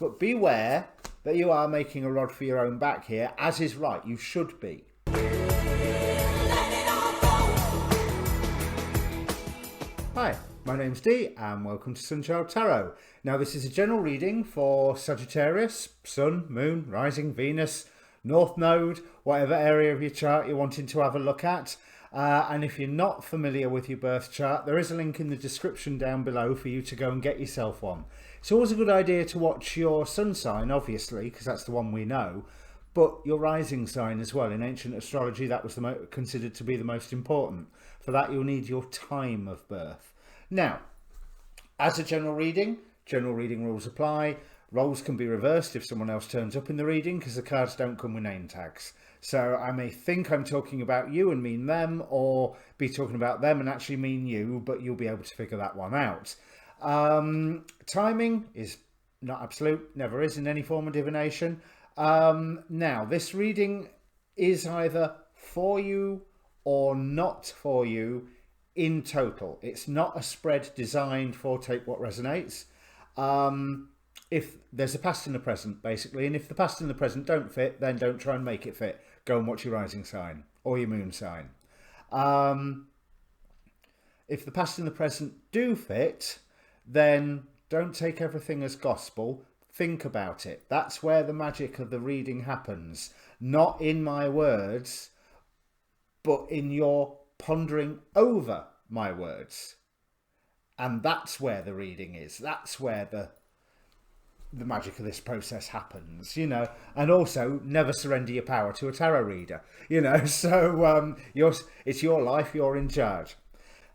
But beware that you are making a rod for your own back here, as is right. You should be. Hi, my name's Dee and welcome to Sunchild Tarot. Now this is a general reading for Sagittarius, Sun, Moon, Rising, Venus, North Node, whatever area of your chart you're wanting to have a look at. And if you're not familiar with your birth chart, there is a link in the description down below for you to go and get yourself one. It's always a good idea to watch your sun sign, obviously, because that's the one we know, but your rising sign as well. In ancient astrology, that was considered to be the most important. For that, you'll need your time of birth. Now, as a general reading rules apply. Roles can be reversed if someone else turns up in the reading because the cards don't come with name tags. So I may think I'm talking about you and mean them, or be talking about them and actually mean you, but you'll be able to figure that one out. Timing is not absolute, never is in any form of divination. Now, this reading is either for you or not for you in total. It's not a spread designed for take what resonates. If there's a past and a present, basically, and if the past and the present don't fit, then don't try and make it fit. Go and watch your rising sign or your moon sign. If the past and the present do fit, then don't take everything as gospel. Think about it. That's where the magic of the reading happens. Not in my words, but in your pondering over my words. And that's where the reading is. That's where the magic of this process happens, you know. And also, never surrender your power to a tarot reader, you know. So it's your life, you're in charge.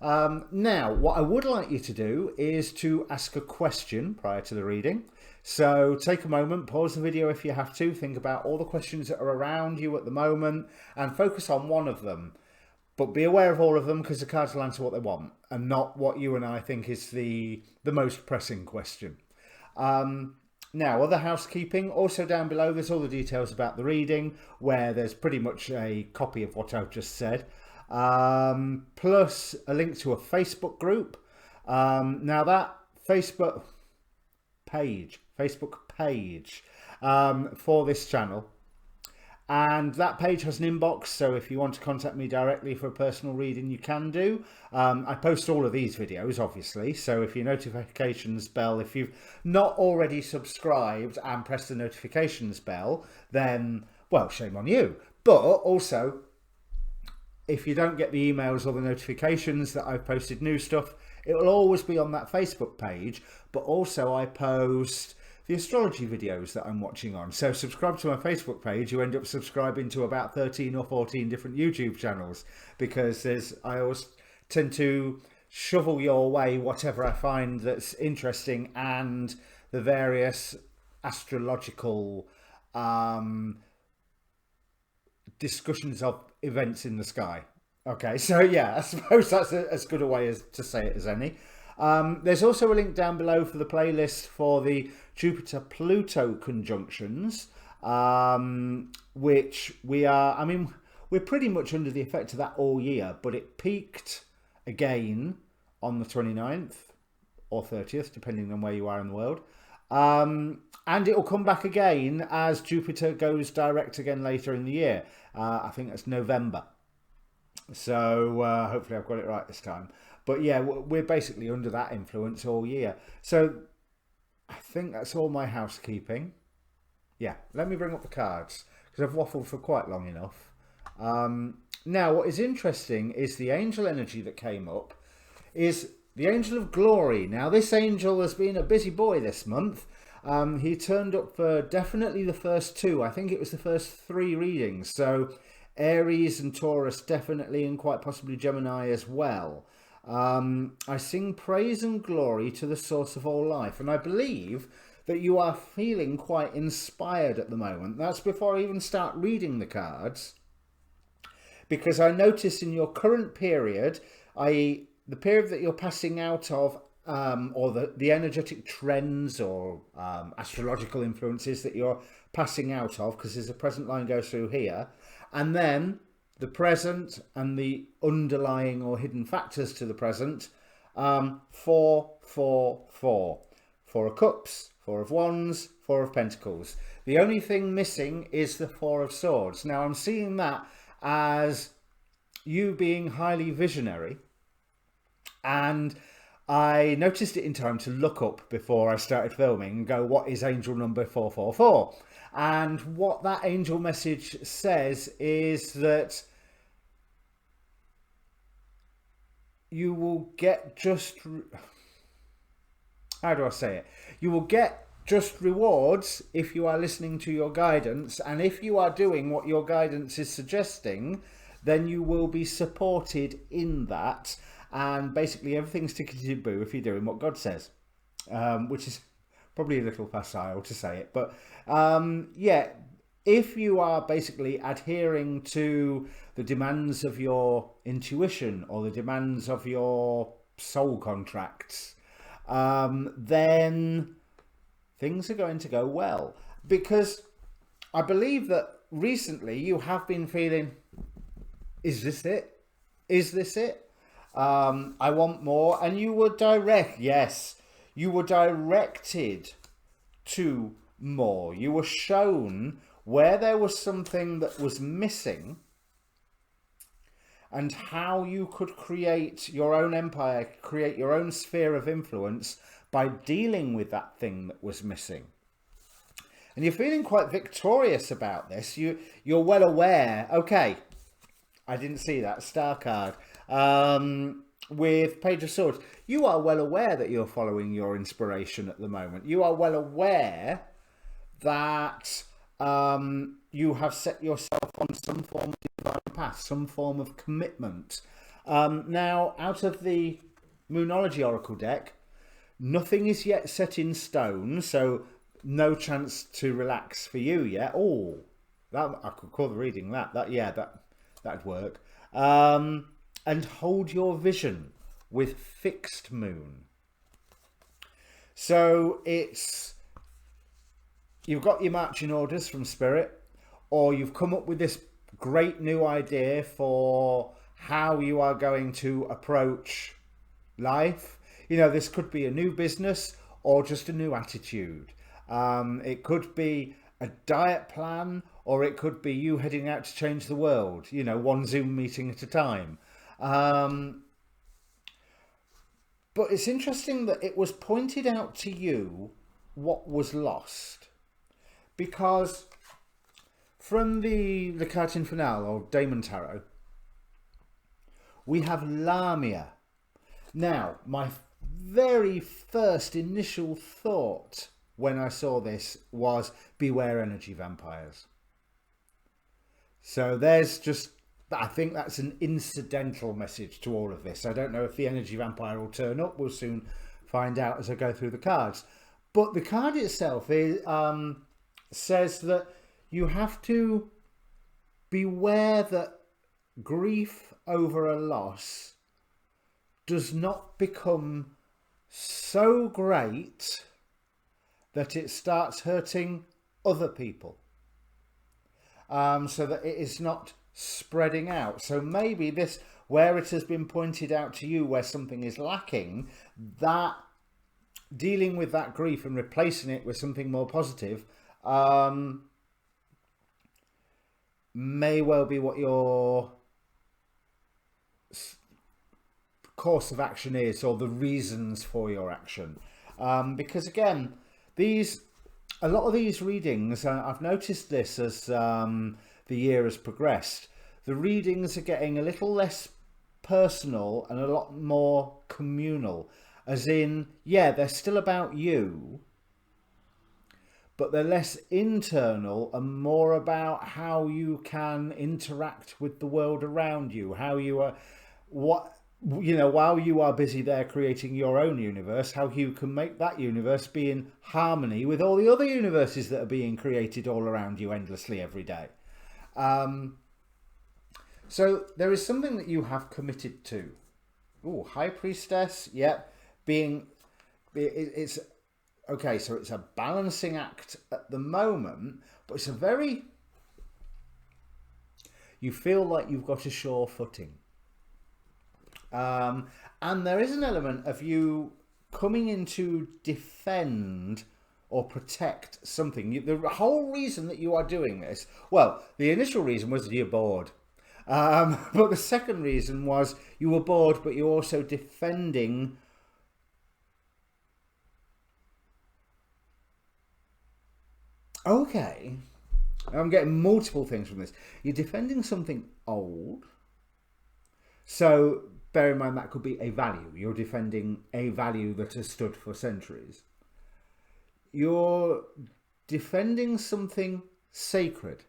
Now, what I would like you to do is to ask a question prior to the reading. So take a moment, pause the video if you have to, think about all the questions that are around you at the moment and focus on one of them. But be aware of all of them because the cards will answer what they want and not what you and I think is the most pressing question. Now, other housekeeping, also down below, there's all the details about the reading, where there's pretty much a copy of what I've just said, plus a link to a Facebook group. Now, that Facebook page for this channel, and that page has an inbox, so if you want to contact me directly for a personal reading, you can do. I post all of these videos, obviously, so if your notifications bell, if you've not already subscribed and pressed the notifications bell, then, well, shame on you. But also, if you don't get the emails or the notifications that I've posted new stuff, it will always be on that Facebook page, but also I post the astrology videos that I'm watching on. So subscribe to my Facebook page, you end up subscribing to about 13 or 14 different YouTube channels, because I always tend to shovel your way whatever I find that's interesting and the various astrological discussions of events in the sky. Okay, so yeah, I suppose that's as good a way to say it as any. There's also a link down below for the playlist for the Jupiter-Pluto conjunctions, which we're pretty much under the effect of that all year, but it peaked again on the 29th or 30th, depending on where you are in the world. And it will come back again as Jupiter goes direct again later in the year. I think that's November. So hopefully I've got it right this time. But yeah, we're basically under that influence all year. So I think that's all my housekeeping. Yeah, let me bring up the cards because I've waffled for quite long enough. Now, what is interesting is the angel energy that came up is the angel of glory. Now, this angel has been a busy boy this month. He turned up for definitely the first two. I think it was the first three readings. So Aries and Taurus definitely, and quite possibly Gemini as well. I sing praise and glory to the source of all life. And I believe that you are feeling quite inspired at the moment. That's before I even start reading the cards. Because I notice in your current period, i.e. the period that you're passing out of, or the energetic trends or astrological influences that you're passing out of, because there's a present line goes through here, and then the present and the underlying or hidden factors to the present, 4, 4, 4. Four of Cups, Four of Wands, Four of Pentacles. The only thing missing is the Four of Swords. Now I'm seeing that as you being highly visionary, and I noticed it in time to look up before I started filming and go, what is angel number 444? And what that angel message says is that you will get just, how do I say it? You will get just rewards if you are listening to your guidance, and if you are doing what your guidance is suggesting, then you will be supported in that, and basically everything's tickety boo if you're doing what God says, which is probably a little facile to say it, but yeah, if you are basically adhering to the demands of your intuition or the demands of your soul contracts, then things are going to go well. Because I believe that recently you have been feeling, is this it? Is this it? I want more. And you were you were directed to more. You were shown where there was something that was missing and how you could create your own empire, create your own sphere of influence by dealing with that thing that was missing. And you're feeling quite victorious about this. You're well aware. Okay, I didn't see that star card. With Page of Swords, you are well aware that you're following your inspiration at the moment. You are well aware that you have set yourself on some form of divine path, some form of commitment. Now, out of the Moonology Oracle deck, nothing is yet set in stone, so no chance to relax for you yet. Oh, that I could call the reading that'd work. And hold your vision with fixed moon. So it's, you've got your marching orders from Spirit, or you've come up with this great new idea for how you are going to approach life. You know, this could be a new business or just a new attitude. It could be a diet plan, or it could be you heading out to change the world, you know, one Zoom meeting at a time. But it's interesting that it was pointed out to you what was lost, because from the card Infernal or Daemon Tarot, we have Lamia. Now, my very first initial thought when I saw this was beware energy vampires. So there's just, I think that's an incidental message to all of this. I don't know if the energy vampire will turn up. We'll soon find out as I go through the cards. But the card itself is, says that you have to beware that grief over a loss does not become so great that it starts hurting other people. So that it is not spreading out. So maybe this, where it has been pointed out to you where something is lacking, that dealing with that grief and replacing it with something more positive may well be what your course of action is, or the reasons for your action. Because again, a lot of these readings, I've noticed this as the year has progressed, the readings are getting a little less personal and a lot more communal. As in, yeah, they're still about you, but they're less internal and more about how you can interact with the world around you, how you are, while you are busy there creating your own universe, how you can make that universe be in harmony with all the other universes that are being created all around you endlessly every day. So there is something that you have committed to. Oh, High Priestess, yeah, it's okay, so it's a balancing act at the moment, but it's a very, you feel like you've got a sure footing. And there is an element of you coming in to defend or protect something. The whole reason that you are doing this, well, the initial reason was that you're bored. But the second reason was you were bored, but you're also defending okay, I'm getting multiple things from this. You're defending something old. So bear in mind that could be a value. You're defending a value that has stood for centuries. You're defending something sacred.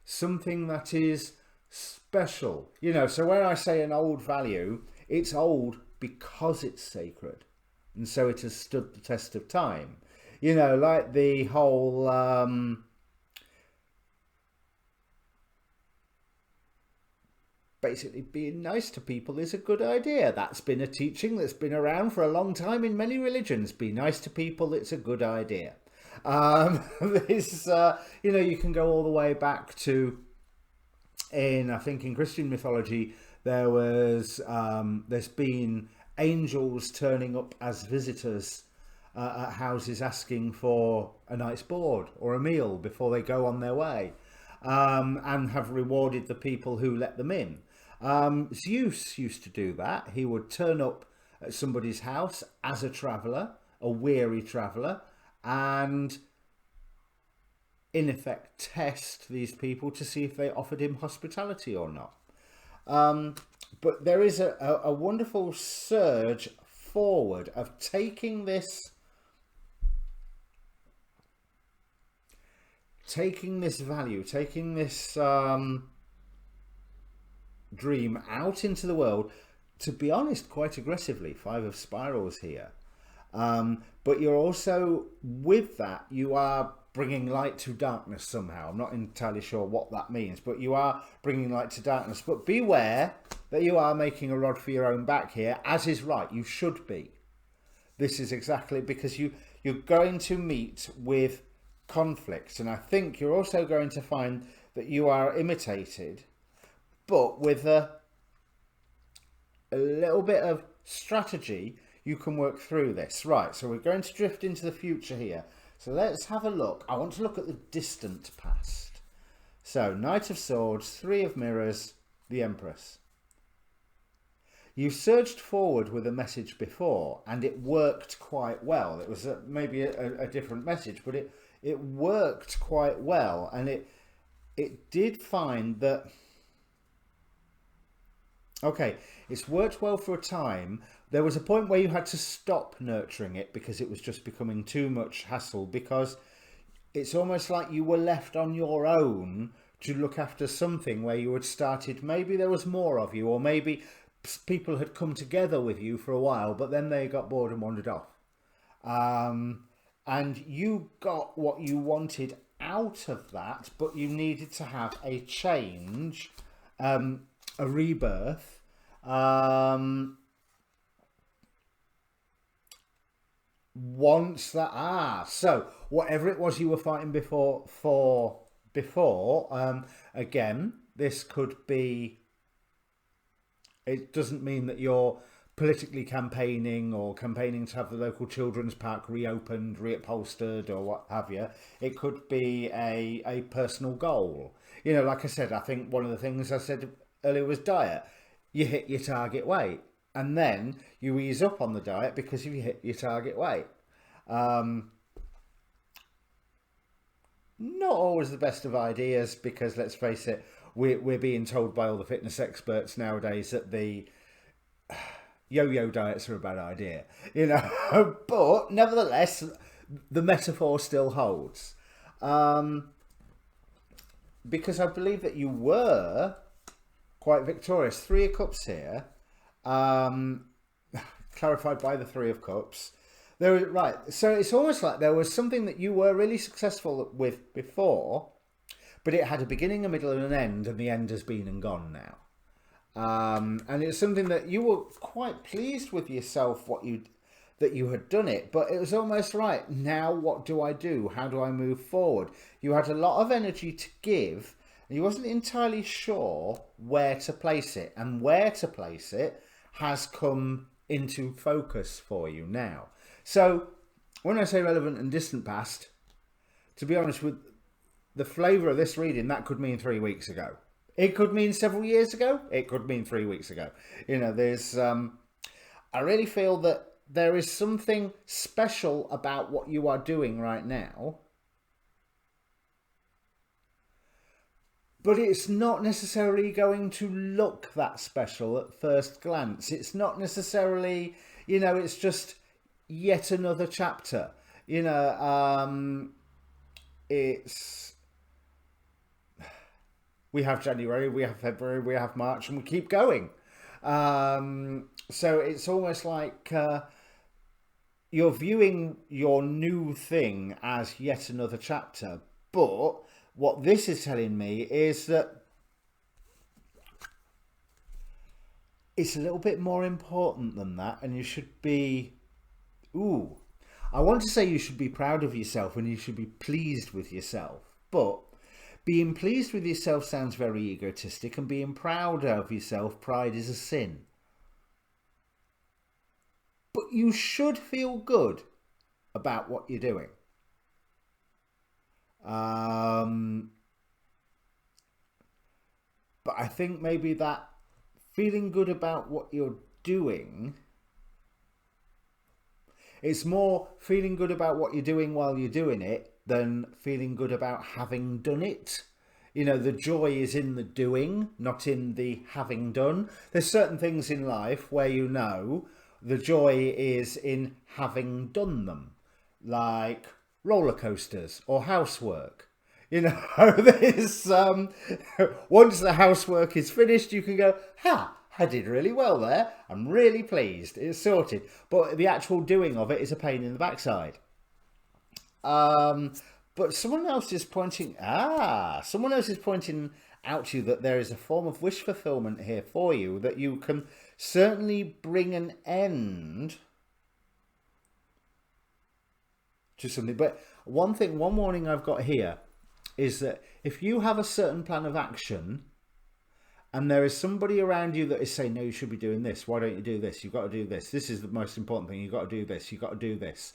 Something that is special. You know, so when I say an old value, it's old because it's sacred. And so it has stood the test of time. You know, like the whole basically being nice to people is a good idea. That's been a teaching that's been around for a long time in many religions. Be nice to people, it's a good idea. This, you know, you can go all the way back to, I think in Christian mythology, there's been angels turning up as visitors at houses asking for a night's board or a meal before they go on their way, and have rewarded the people who let them in. Zeus used to do that. He would turn up at somebody's house as a traveller, a weary traveller, and in effect test these people to see if they offered him hospitality or not. But there is a wonderful surge forward of taking this value, taking this dream out into the world, to be honest, quite aggressively. 5 of Spirals here. But you're also, with that, you are bringing light to darkness somehow. I'm not entirely sure what that means, but you are bringing light to darkness. But beware that you are making a rod for your own back here, as is right. You should be. This is exactly because you're going to meet with conflicts, and I think you're also going to find that you are imitated, but with a little bit of strategy, you can work through this. Right, so we're going to drift into the future here. So let's have a look. I want to look at the distant past. So Knight of Swords, 3 of Mirrors, the Empress. You surged forward with a message before, and it worked quite well. It was maybe a different message, but it worked quite well, and it did find that, okay, it's worked well for a time. There was a point where you had to stop nurturing it because it was just becoming too much hassle, because it's almost like you were left on your own to look after something where you had started, maybe there was more of you, or maybe people had come together with you for a while, but then they got bored and wandered off. And you got what you wanted out of that, but you needed to have a change, a rebirth. Once that, so whatever it was you were fighting before, again, this could be, it doesn't mean that you're politically campaigning or campaigning to have the local children's park reopened, reupholstered, or what have you. It could be a personal goal. You know, like I said, I think one of the things I said earlier was diet. You hit your target weight, and then you ease up on the diet because you hit your target weight. Not always the best of ideas, because let's face it, we're being told by all the fitness experts nowadays that the yo-yo diets are a bad idea, you know. But nevertheless, the metaphor still holds, because I believe that you were quite victorious. 3 of Cups here, clarified by the 3 of Cups. Right, so it's almost like there was something that you were really successful with before, but it had a beginning, a middle, and an end, and the end has been and gone now. And it's something that you were quite pleased with yourself, that you had done it, but it was almost right. Now what do I do? How do I move forward? You had a lot of energy to give, and you wasn't entirely sure where to place it, and where to place it has come into focus for you now. So when I say relevant and distant past, to be honest, with the flavour of this reading, that could mean 3 weeks ago. It could mean several years ago. It could mean 3 weeks ago. You know, there's, I really feel that there is something special about what you are doing right now. But it's not necessarily going to look that special at first glance. It's not necessarily, you know, it's just yet another chapter. You know, we have January, we have February, we have March, and we keep going. So it's almost like you're viewing your new thing as yet another chapter. But what this is telling me is that it's a little bit more important than that, and you should be, I want to say you should be proud of yourself and you should be pleased with yourself, but being pleased with yourself sounds very egotistic, and being proud of yourself, pride is a sin. But you should feel good about what you're doing. But I think maybe that feeling good about what you're doing, it's more feeling good about what you're doing while you're doing it than feeling good about having done it. You know, the joy is in the doing, not in the having done. There's certain things in life where, you know, the joy is in having done them, like roller coasters or housework. You know, there's once the housework is finished, you can go, I did really well there. I'm really pleased. It's sorted. But the actual doing of it is a pain in the backside. But someone else is pointing out to you that there is a form of wish fulfillment here for you, that you can certainly bring an end to something. But one warning I've got here is that if you have a certain plan of action and there is somebody around you that is saying, no, you should be doing this, why don't you do this, you've got to do this, this is the most important thing, you've got to do this, you've got to do this,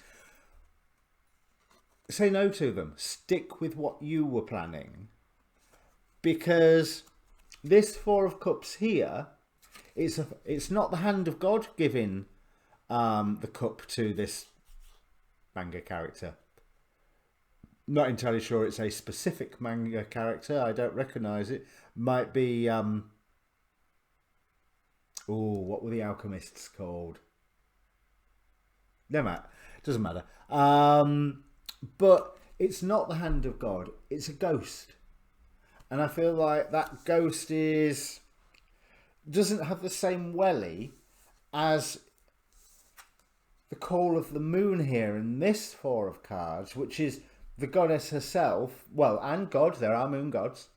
say no to them. Stick with what you were planning, because this Four of Cups here, it's not the hand of God giving the cup to this manga character. Not entirely sure it's a specific manga character. I don't recognise it. Might be what were the alchemists called? No matter. Doesn't matter. But it's not the hand of God. It's a ghost. And I feel like that ghost doesn't have the same welly as the call of the moon here in this Four of Cards, which is the goddess herself, well, and God, there are moon gods,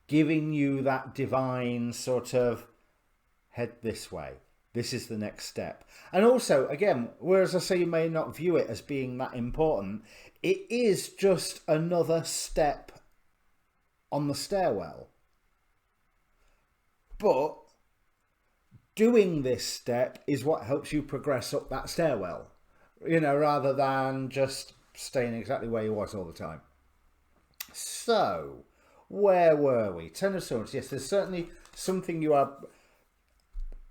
giving you that divine sort of head this way. This is the next step. And also, again, whereas I say you may not view it as being that important, it is just another step on the stairwell. But doing this step is what helps you progress up that stairwell, you know, rather than just staying exactly where you was all the time. So, where were we? Ten of Swords. Yes, there's certainly something you are...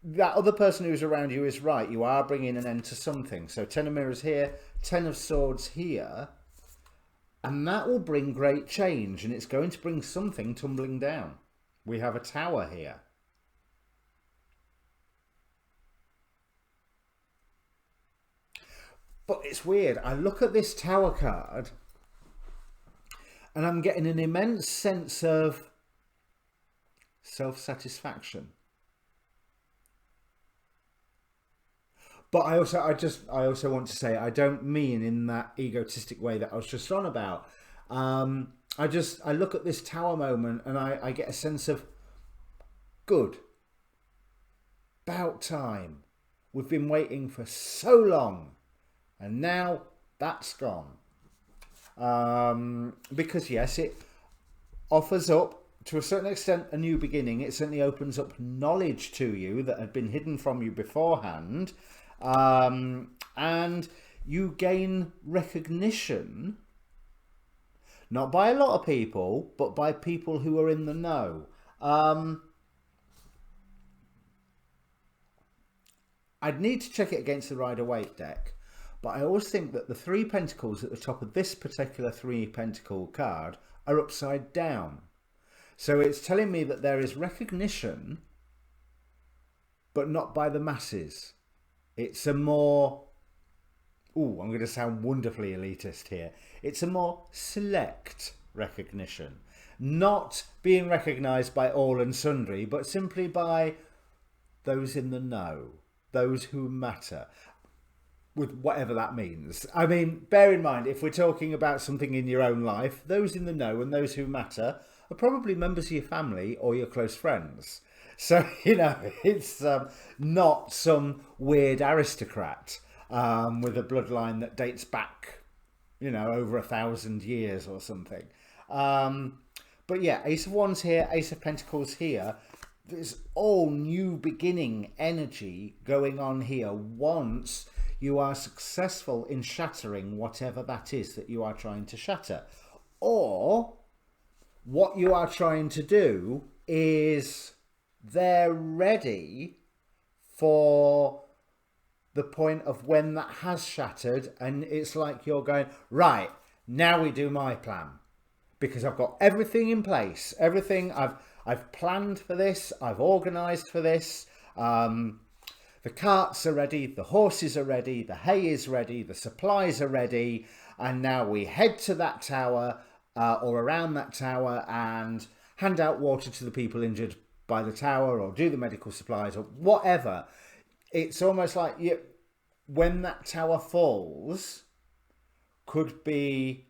That other person who's around you is right. You are bringing an end to something. So, Ten of Mirrors here, Ten of Swords here. And that will bring great change. And it's going to bring something tumbling down. We have a Tower here. But it's weird. I look at this Tower card and I'm getting an immense sense of self-satisfaction. But I also want to say, I don't mean in that egotistic way that I was just on about. I look at this Tower moment and I get a sense of good. About time. We've been waiting for so long. And now that's gone. Because yes, it offers up to a certain extent, a new beginning. It certainly opens up knowledge to you that had been hidden from you beforehand. And you gain recognition, not by a lot of people, but by people who are in the know. I'd need to check it against the Rider-Waite deck, but I always think that the 3 Pentacles at the top of this particular 3 Pentacle card are upside down. So it's telling me that there is recognition, but not by the masses. It's a more, I'm going to sound wonderfully elitist here. It's a more select recognition. Not being recognised by all and sundry, but simply by those in the know, those who matter, with whatever that means. I mean, bear in mind, if we're talking about something in your own life, those in the know and those who matter are probably members of your family or your close friends. So, you know, it's not some weird aristocrat with a bloodline that dates back, you know, over 1,000 years or something. But yeah, Ace of Wands here, Ace of Pentacles here. There's all new beginning energy going on here once you are successful in shattering whatever that is that you are trying to shatter. Or what you are trying to do is they're ready for the point of when that has shattered, and it's like you're going, right, now we do my plan, because I've got everything in place, everything I've planned for this, I've organised for this. The carts are ready, the horses are ready, the hay is ready, the supplies are ready, and now we head to that tower or around that tower and hand out water to the people injured by the tower, or do the medical supplies or whatever. It's almost like when that tower falls could be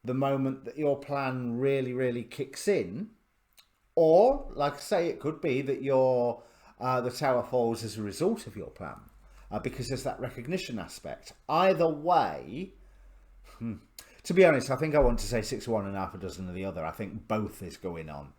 the moment that your plan really, really kicks in. Or, like I say, it could be that the tower falls as a result of your plan, because there's that recognition aspect. Either way, to be honest, I think I want to say 6 of one and half a dozen of the other. I think both is going on.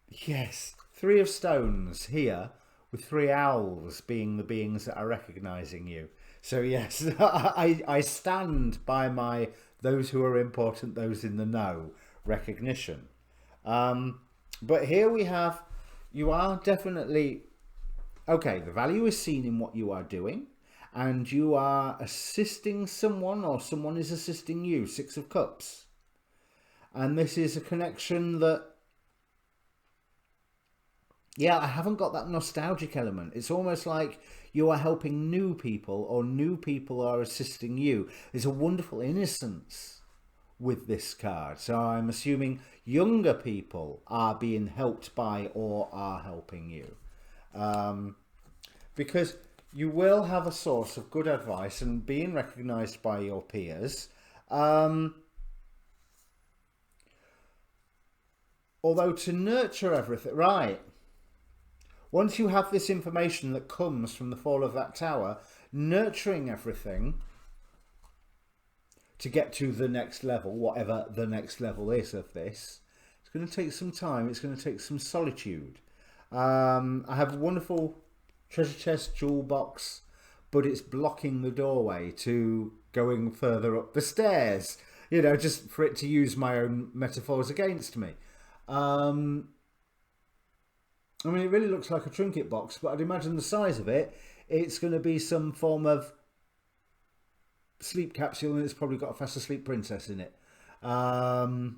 Yes, 3 of Stones here, with 3 owls being the beings that are recognizing you. So yes, I stand by my those who are important, those in the know recognition. But here we have, you are definitely, okay, the value is seen in what you are doing, and you are assisting someone, or someone is assisting you. 6 of Cups. And this is a connection that, yeah, I haven't got that nostalgic element. It's almost like you are helping new people, or new people are assisting you. There's a wonderful innocence with this card. So I'm assuming younger people are being helped by or are helping you. Because you will have a source of good advice and being recognised by your peers. Although to nurture everything, right. Once you have this information that comes from the fall of that tower, nurturing everything to get to the next level, whatever the next level is of this, it's going to take some time. It's going to take some solitude. I have a wonderful treasure chest, jewel box, but it's blocking the doorway to going further up the stairs, you know, just for it to use my own metaphors against me. I mean, it really looks like a trinket box, but I'd imagine the size of it, it's going to be some form of sleep capsule, and it's probably got a fast asleep princess in it. But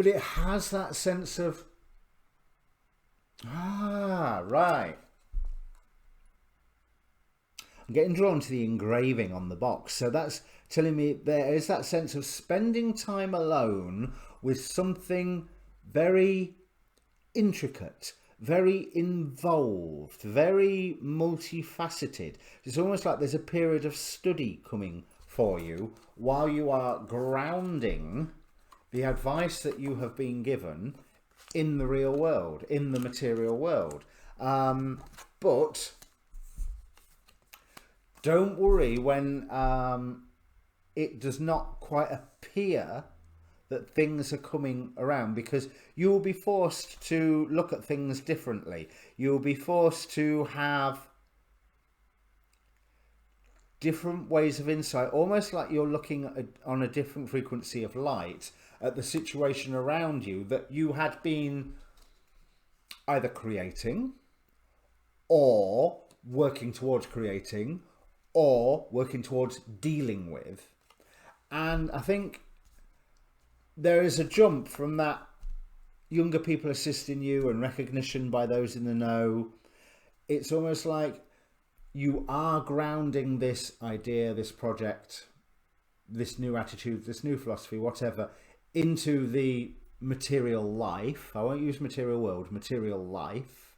it has that sense of, right. I'm getting drawn to the engraving on the box. So that's telling me there is that sense of spending time alone with something very intricate, very involved, very multifaceted. It's almost like there's a period of study coming for you while you are grounding the advice that you have been given in the real world, in the material world. But don't worry when it does not quite appear that things are coming around, because you will be forced to look at things differently. You'll be forced to have different ways of insight, almost like you're looking at on a different frequency of light at the situation around you that you had been either creating or working towards creating or working towards dealing with. And I think there is a jump from that younger people assisting you and recognition by those in the know. It's almost like you are grounding this idea, this project, this new attitude, this new philosophy, whatever, into the material life. I won't use material world, material life.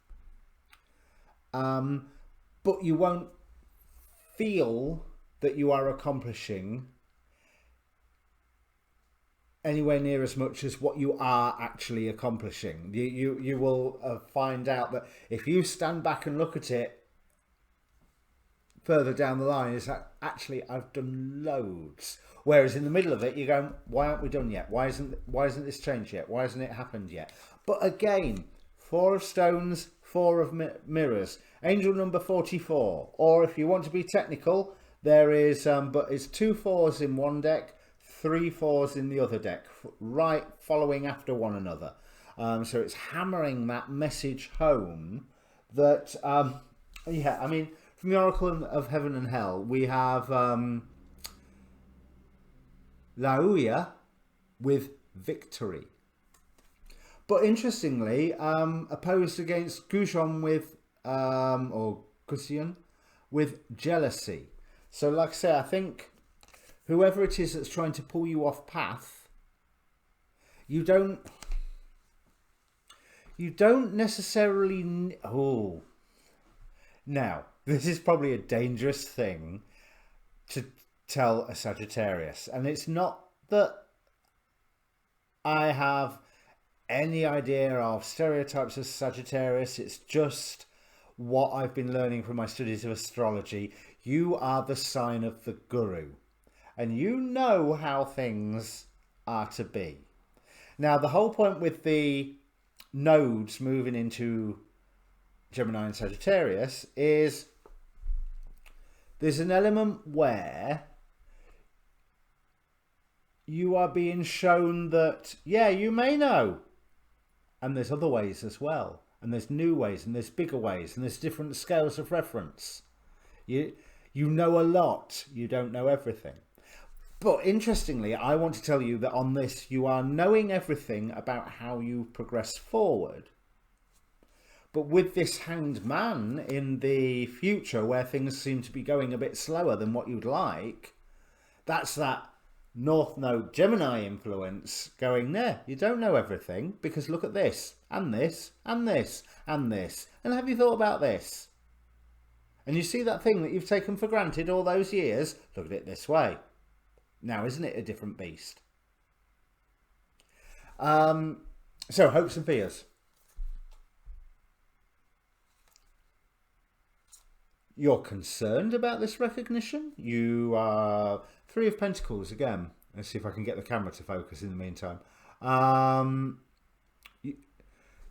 But you won't feel that you are accomplishing anywhere near as much as what you are actually accomplishing. You will find out that if you stand back and look at it further down the line, is that actually I've done loads. Whereas in the middle of it, you're going, why aren't we done yet? Why isn't this changed yet? Why hasn't it happened yet? But again, 4 of stones, 4 of mirrors, angel number 44. Or if you want to be technical, there is, but it's 2 4s in one deck, 3 4s in the other deck, right following after one another. So it's hammering that message home that, yeah, I mean, from the Oracle of Heaven and Hell, we have Lauya with victory. But interestingly, opposed against Gujon with, or Gusion with jealousy. So like I say, I think whoever it is that's trying to pull you off path, you don't necessarily, oh, now, this is probably a dangerous thing to tell a Sagittarius. And it's not that I have any idea of stereotypes of Sagittarius. It's just what I've been learning from my studies of astrology. You are the sign of the guru. And you know how things are to be. Now, the whole point with the nodes moving into Gemini and Sagittarius is there's an element where you are being shown that, yeah, you may know, and there's other ways as well, and there's new ways, and there's bigger ways, and there's different scales of reference. You know a lot, you don't know everything. But interestingly, I want to tell you that on this, you are knowing everything about how you progress forward. But with this Hanged Man in the future, where things seem to be going a bit slower than what you'd like, that's that North Node Gemini influence going, there, you don't know everything, because look at this, and this, and this, and this. And have you thought about this? And you see that thing that you've taken for granted all those years? Look at it this way. Now, isn't it a different beast? So, hopes and fears. You're concerned about this recognition. You are 3 of Pentacles again. Let's see if I can get the camera to focus in the meantime.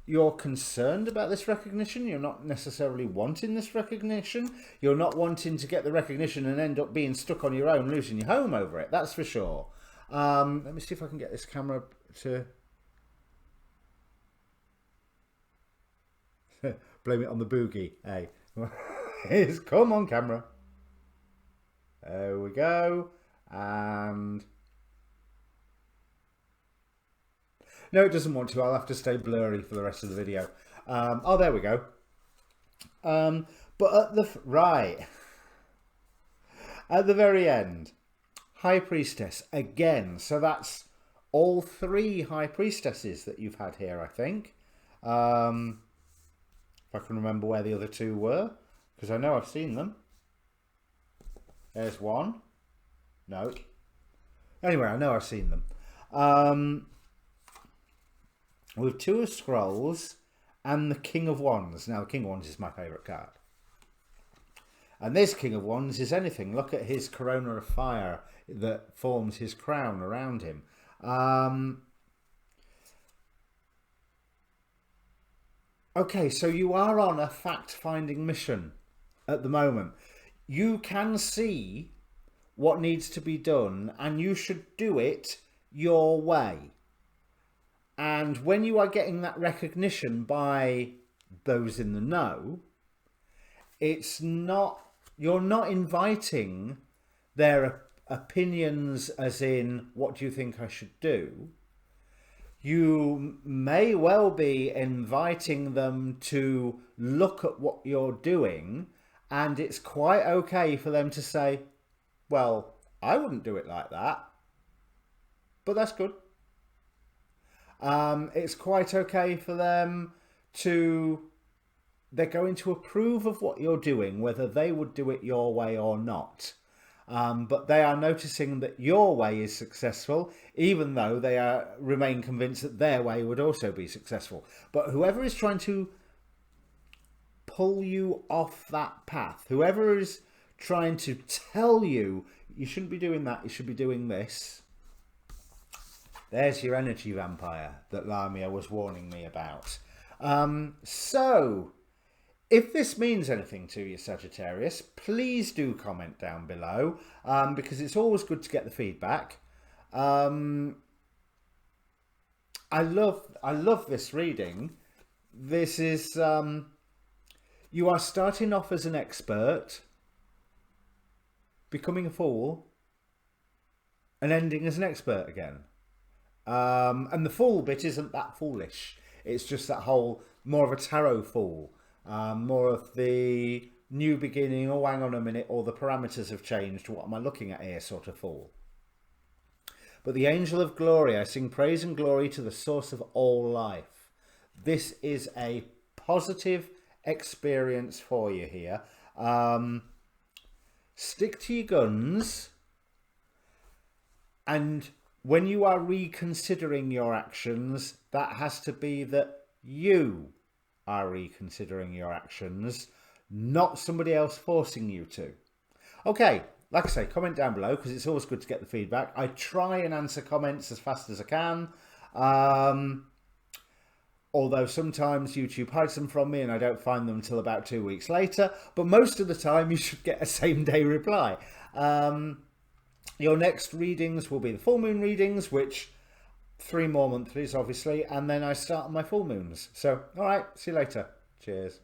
You're concerned about this recognition. You're not necessarily wanting this recognition. You're not wanting to get the recognition and end up being stuck on your own, losing your home over it. That's for sure. Let me see if I can get this camera to blame it on the boogie. Hey. Come on, camera. There we go. And no, it doesn't want to. I'll have to stay blurry for the rest of the video. Oh, there we go. But at the at the very end, High Priestess again. So that's all 3 High Priestesses that you've had here, I think. If I can remember where the other 2 were. Because I know I've seen them. There's one. No. Anyway, I know I've seen them. With 2 of Scrolls and the King of Wands. Now, the King of Wands is my favourite card. And this King of Wands is anything. Look at his corona of fire that forms his crown around him. Okay, so you are on a fact-finding mission at the moment. You can see what needs to be done, and you should do it your way. And when you are getting that recognition by those in the know, you're not inviting their opinions as in, what do you think I should do? You may well be inviting them to look at what you're doing, and it's quite okay for them to say, well, I wouldn't do it like that, but that's good. It's quite okay for them they're going to approve of what you're doing, whether they would do it your way or not. But they are noticing that your way is successful, even though they remain convinced that their way would also be successful. But whoever is trying to pull you off that path, whoever is trying to tell you, you shouldn't be doing that, you should be doing this, there's your energy vampire that Lamia was warning me about. So, if this means anything to you, Sagittarius, please do comment down below, because it's always good to get the feedback. I love this reading. This is, you are starting off as an expert, becoming a fool, and ending as an expert again. And the fool bit isn't that foolish. It's just that whole, more of a tarot fool. More of the new beginning, oh hang on a minute, or the parameters have changed, what am I looking at here sort of fool. But the angel of glory, I sing praise and glory to the source of all life. This is a positive experience for you here. Stick to your guns, and when you are reconsidering your actions, that has to be that you are reconsidering your actions, not somebody else forcing you to. Okay, like I say, comment down below, because it's always good to get the feedback. I try and answer comments as fast as I can, although sometimes YouTube hides them from me and I don't find them until about 2 weeks later, but most of the time you should get a same-day reply. Your next readings will be the full moon readings, which 3 more monthlies obviously, and then I start on my full moons. So all right, see you later. Cheers.